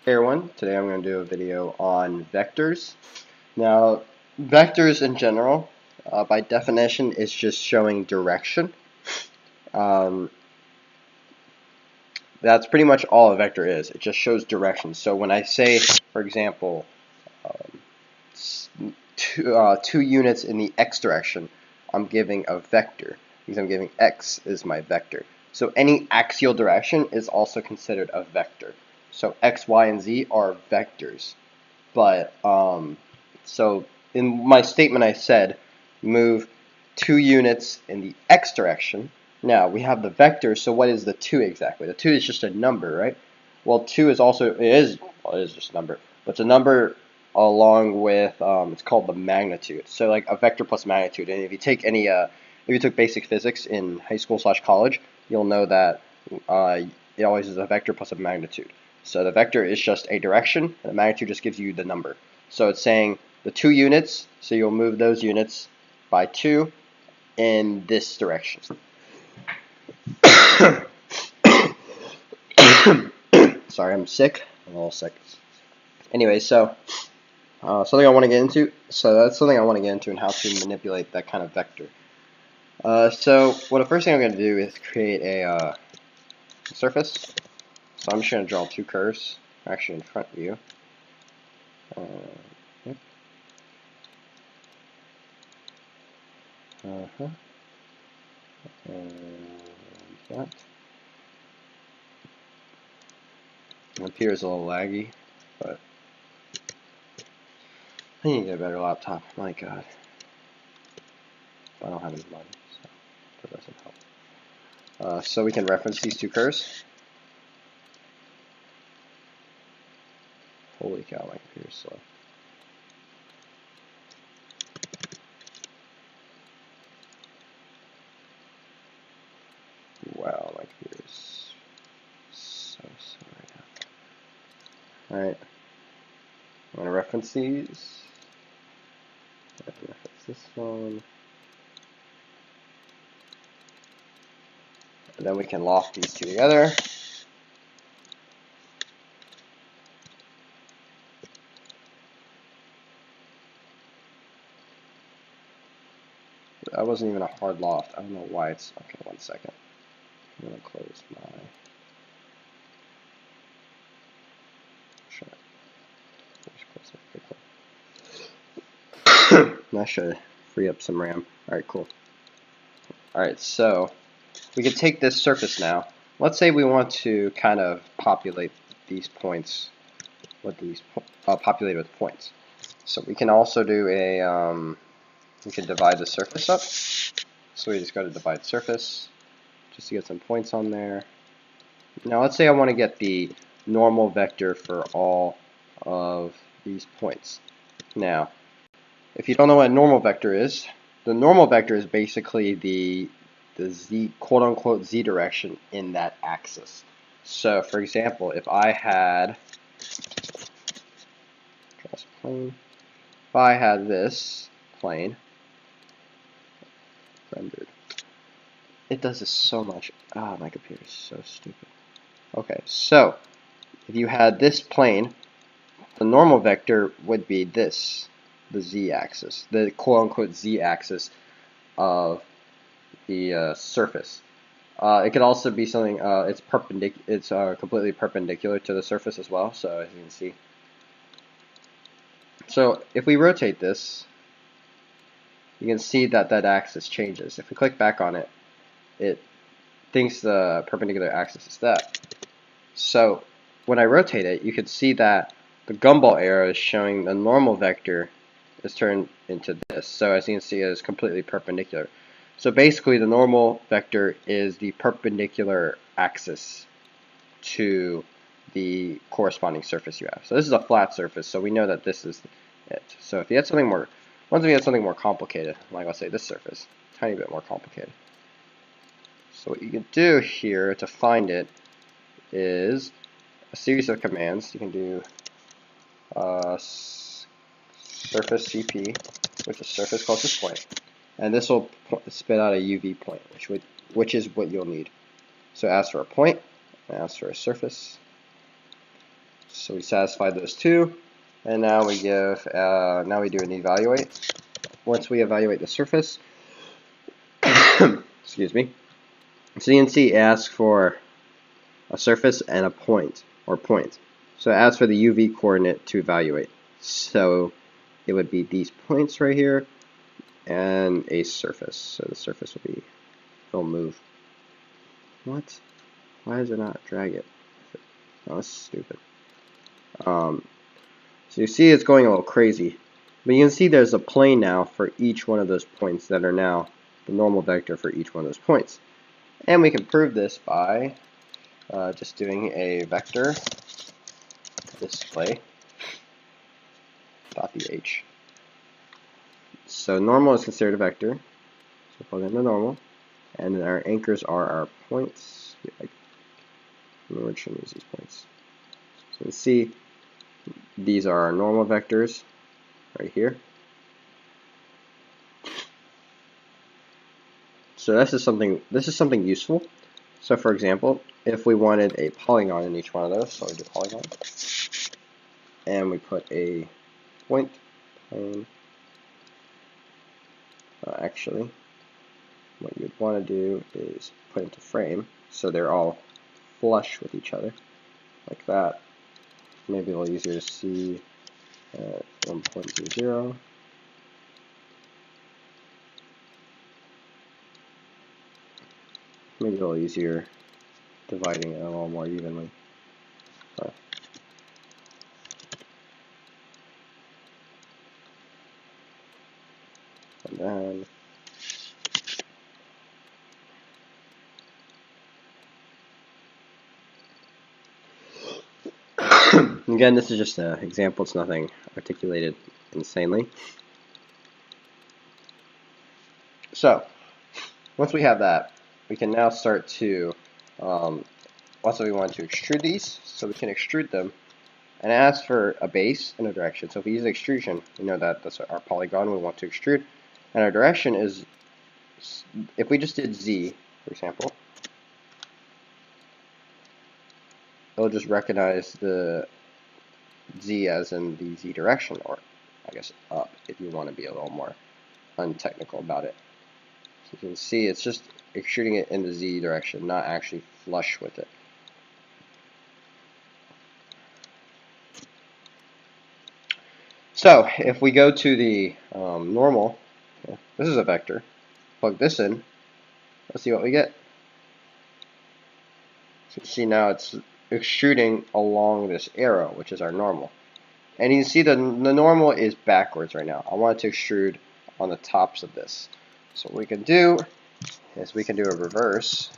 Hey everyone, today I'm going to do a video on vectors. Now, vectors in general, by definition, is just showing direction. That's pretty much all a vector is. It just shows direction. So when I say, for example, 2 units in the x direction, I'm giving a vector because I'm giving x is my vector. So any axial direction is also considered a vector. So x, y, and z are vectors. But so in my statement I said move 2 units in the x direction. Now we have the vector, so what is the 2 exactly? The 2 is just a number, right? Well, 2 is also, it is just a number, but it's a number along with, it's called the magnitude. So like a vector plus magnitude. And if you take any, if you took basic physics in high school / college, you'll know that it always is a vector plus a magnitude. So the vector is just a direction, and the magnitude just gives you the number. So it's saying the 2 units, so you'll move those units by 2 in this direction. Sorry, I'm sick. I'm a little sick. Anyway, so something I want to get into. So that's something I want to get into and how to manipulate that kind of vector. So the first thing I'm going to do is create a surface. So I'm just going to draw 2 curves, actually in front view. Yep. That. It appears a little laggy, but I need to get a better laptop. My God. I don't have any money, so that doesn't help. So we can reference these 2 curves. Holy cow, my computer's slow. Wow, my computer's so slow right now. Alright. I'm going to reference these. Reference this one. And then we can loft these 2 together. That wasn't even a hard loft. I don't know why it's... Okay, 1 second. I'm going to close my... That should free up some RAM. Alright, cool. Alright, so we could take this surface now. Let's say we want to kind of populate these points with these populated with points. So we can also do a we can divide the surface up. So we just go to divide surface just to get some points on there. Now let's say I want to get the normal vector for all of these points. Now, if you don't know what a normal vector is, the normal vector is basically the z, quote-unquote z direction in that axis. So, for example, if I had this plane rendered, it does this so much. Ah, my computer is so stupid. Okay, so if you had this plane, the normal vector would be this, the z-axis, the quote-unquote z-axis of the surface. It could also be something. It's perpendicular. It's completely perpendicular to the surface as well. So as you can see. So if we rotate this, you can see that that axis changes. If we click back on it, it thinks the perpendicular axis is that. So when I rotate it, you can see that the gumball arrow is showing the normal vector is turned into this. So as you can see, it is completely perpendicular. So basically, the normal vector is the perpendicular axis to the corresponding surface you have. So this is a flat surface, so we know that this is it. So if you had something more, once we had something more complicated, like let's say this surface, a tiny bit more complicated. So what you can do here to find it is a series of commands. You can do surface CP, which is surface closest point. And this will spit out a UV point, which is what you'll need. So ask for a point, ask for a surface, So we satisfy those two, and now we give now we do an evaluate. Once we evaluate the surface, excuse me, CNC asks for a surface and a point or points. So it asks for the UV coordinate to evaluate. So it would be these points right here and a surface. So the surface will be, it'll move. What? Why does it not drag it? Oh, that's stupid. So you see it's going a little crazy. But you can see there's a plane now for each one of those points that are now the normal vector for each one of those points. And we can prove this by just doing a vector display .vh. So normal is considered a vector. So plug in the normal. And then our anchors are our points. We're just going to use these points. So you can see these are our normal vectors right here. So this is something useful. So for example, if we wanted a polygon in each one of those, so we do polygon, and we put a point plane. Actually, what you'd want to do is put into frame, so they're all flush with each other, like that. Maybe a little easier to see at 1.00. Maybe a little easier dividing it a little more evenly. And then again, this is just an example, it's nothing articulated insanely. So, once we have that, we can now start to, also we want to extrude these, so we can extrude them, and ask for a base and a direction. So if we use extrusion, we know that that's our polygon we want to extrude, and our direction is, if we just did Z, for example, it'll just recognize the Z as in the Z direction, or I guess up, if you want to be a little more untechnical about it. So you can see it's just extruding it in the Z direction, not actually flush with it. So if we go to the normal, this is a vector, plug this in, let's see what we get. So you see now it's extruding along this arrow, which is our normal. And you can see the normal is backwards right now. I want it to extrude on the tops of this. So what we can do is we can do a reverse.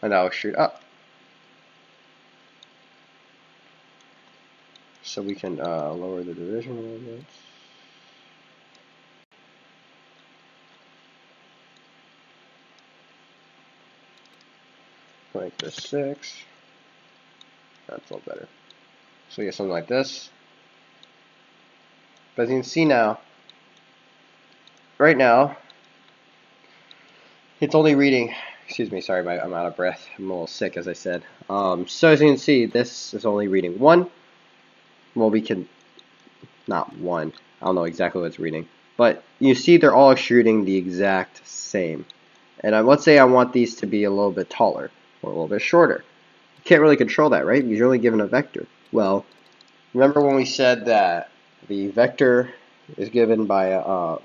And now extrude up. So we can lower the division a little bit. Make this 6. That's a little better. So we get something like this. But as you can see now, right now, it's only reading, excuse me, sorry, I'm out of breath. I'm a little sick, as I said. So as you can see, this is only reading 1. Well, we can, not 1. I don't know exactly what it's reading. But you see they're all extruding the exact same. And let's say I want these to be a little bit taller or a little bit shorter. You can't really control that, right? Because you're only given a vector. Well, remember when we said that the vector is given by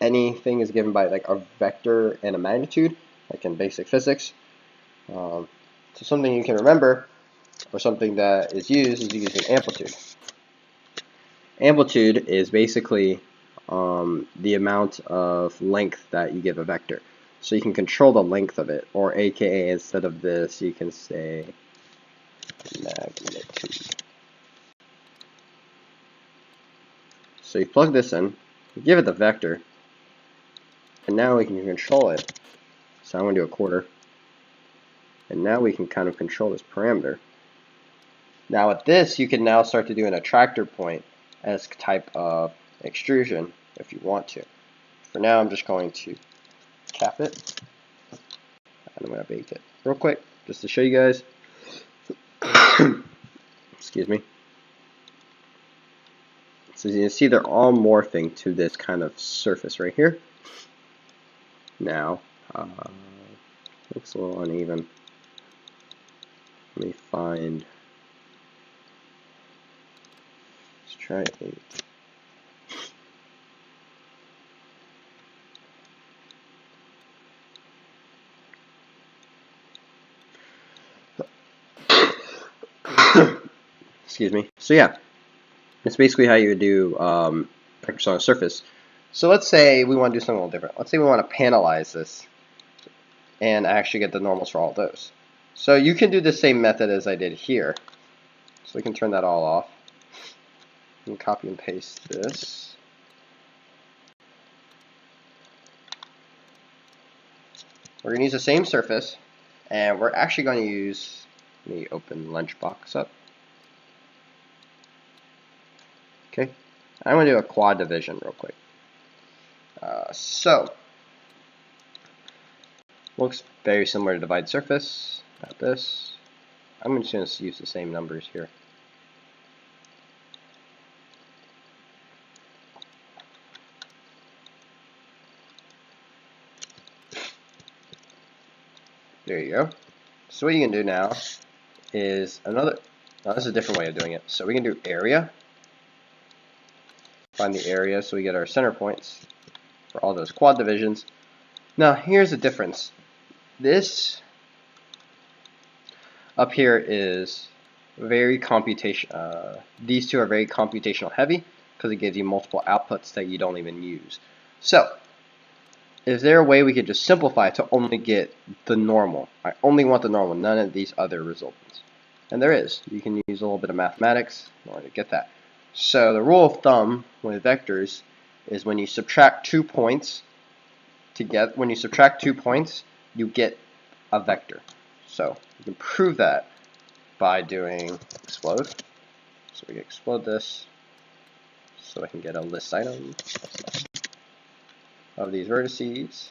anything is given by like a vector and a magnitude, like in basic physics. So something you can remember, or something that is used, is using amplitude. Amplitude is basically the amount of length that you give a vector. So you can control the length of it, or aka instead of this, you can say magnitude. So you plug this in, you give it the vector, and now we can control it. So I'm going to do a quarter. And now we can kind of control this parameter. Now with this, you can now start to do an attractor point as type of extrusion if you want to. For now, I'm just going to tap it, and I'm going to bake it real quick just to show you guys. Excuse me. So as you can see, they're all morphing to this kind of surface right here. Now, looks a little uneven. Let me find. Let's try 8. Excuse me. So yeah, that's basically how you do vectors on a surface. So let's say we want to do something a little different. Let's say we want to panelize this and actually get the normals for all those. So you can do the same method as I did here. So we can turn that all off. And copy and paste this. We're going to use the same surface, and we're actually going to use, let me open Lunchbox up. Okay, I'm going to do a quad division real quick. So, looks very similar to divide surface. Got this. I'm just going to use the same numbers here. There you go. So what you can do now is another, now this is a different way of doing it. So we can do area. Find the area so we get our center points for all those quad divisions. Now here's the difference. This up here is very these two are very computational heavy because it gives you multiple outputs that you don't even use. So is there a way we could just simplify to only get the normal? I only want the normal, none of these other resultants. And there is. You can use a little bit of mathematics in order to get that. So the rule of thumb with vectors is when you subtract 2 points you get a vector. So you can prove that by doing explode. So we explode this so I can get a list item of these vertices.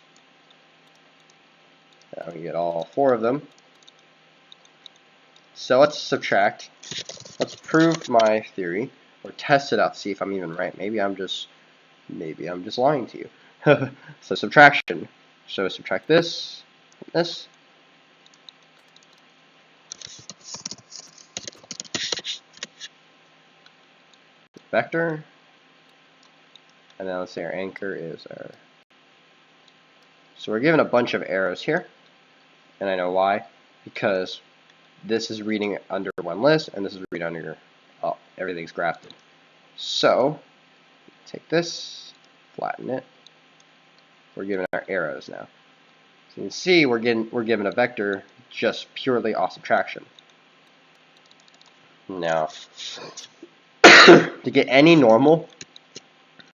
Now we get all 4 of them. So let's subtract. Let's prove my theory, or test it out, see if I'm even right. Maybe I'm just lying to you. So subtraction. So subtract this from this. Vector. And then let's say our anchor is our. So we're given a bunch of arrows here, and I know why, because this is reading under one list, and this is reading under, oh, everything's grafted. So take this, flatten it. We're given our arrows now. So you can see we're given a vector just purely off subtraction. Now, to get any normal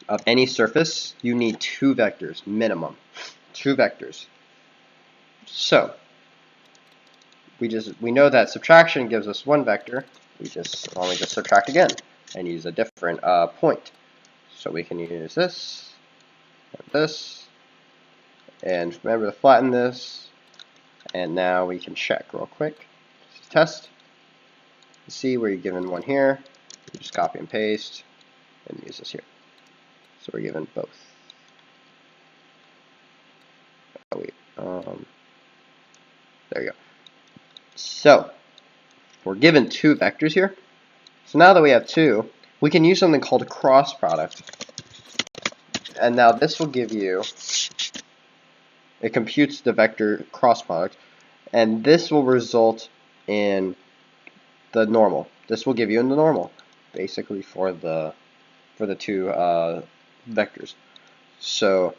of any surface, you need 2 vectors minimum. 2 vectors. So we know that subtraction gives us 1 vector. We just subtract again and use a different point. So we can use this and this, and remember to flatten this. And now we can check real quick. This is test. You see where you're given one here. You just copy and paste and use this here. So we're given both. Oh wait. There you go. So we're given 2 vectors here. So now that we have 2, we can use something called a crossproduct. And now this will give you, it computes the vector crossproduct, and this will result in the normal. This will give you the normal, basically for the 2 vectors. So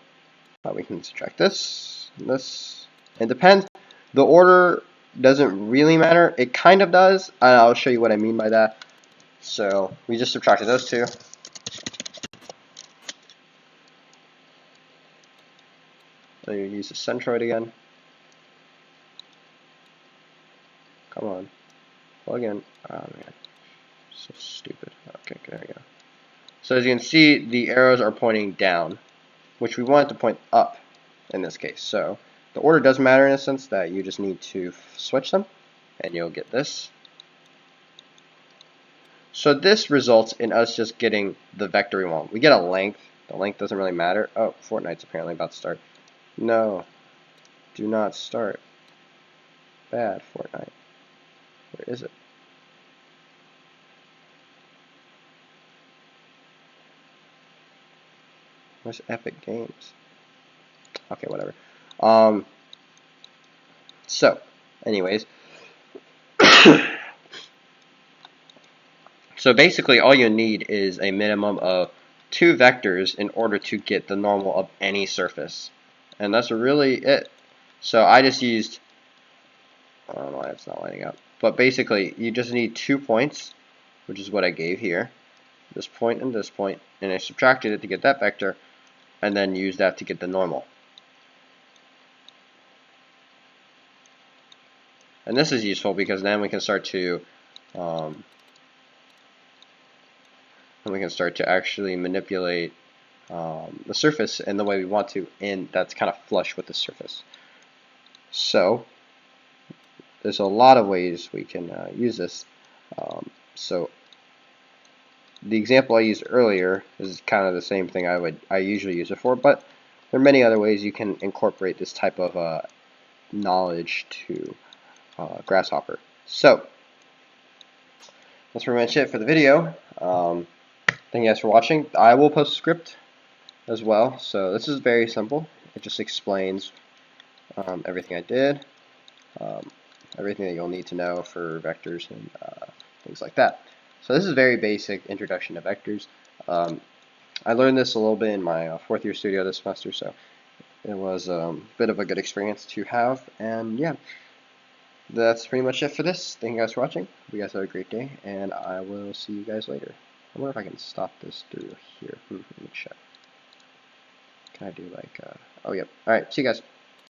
we can subtract this, and this. It depends. The order doesn't really matter. It kind of does, and I'll show you what I mean by that. So we just subtracted those 2. So you use the centroid again. Come on. Plug in. Oh man. So stupid. Okay, there we go. So as you can see, the arrows are pointing down, which we want it to point up. in this case. So the order does matter in a sense that you just need to switch them, and you'll get this. So this results in us just getting the vector we want. We get a length. The length doesn't really matter. Oh, Fortnite's apparently about to start. No, do not start. Bad Fortnite. Where is it? Where's Epic Games? Okay, whatever. So, anyways. So basically all you need is a minimum of 2 vectors in order to get the normal of any surface. And that's really it. So I just used, I don't know why it's not lining up. But basically you just need 2 points, which is what I gave here. This point and this point. And I subtracted it to get that vector. And then use that to get the normal. And this is useful because then we can start to actually manipulate the surface in the way we want to, and that's kind of flush with the surface. So there's a lot of ways we can use this. So the example I used earlier is kind of the same thing I usually use it for, but there are many other ways you can incorporate this type of knowledge to Grasshopper. So that's pretty much it for the video. Thank you guys for watching. I will post a script as well. So this is very simple. It just explains everything I did, everything that you'll need to know for vectors and things like that. So this is a very basic introduction to vectors. I learned this a little bit in my 4th year studio this semester, so it was a bit of a good experience to have. And yeah, that's pretty much it for this. Thank you guys for watching. Hope you guys have a great day, and I will see you guys later. I wonder if I can stop this through here. Let me check. Can I do like, oh, yep. Alright, see you guys.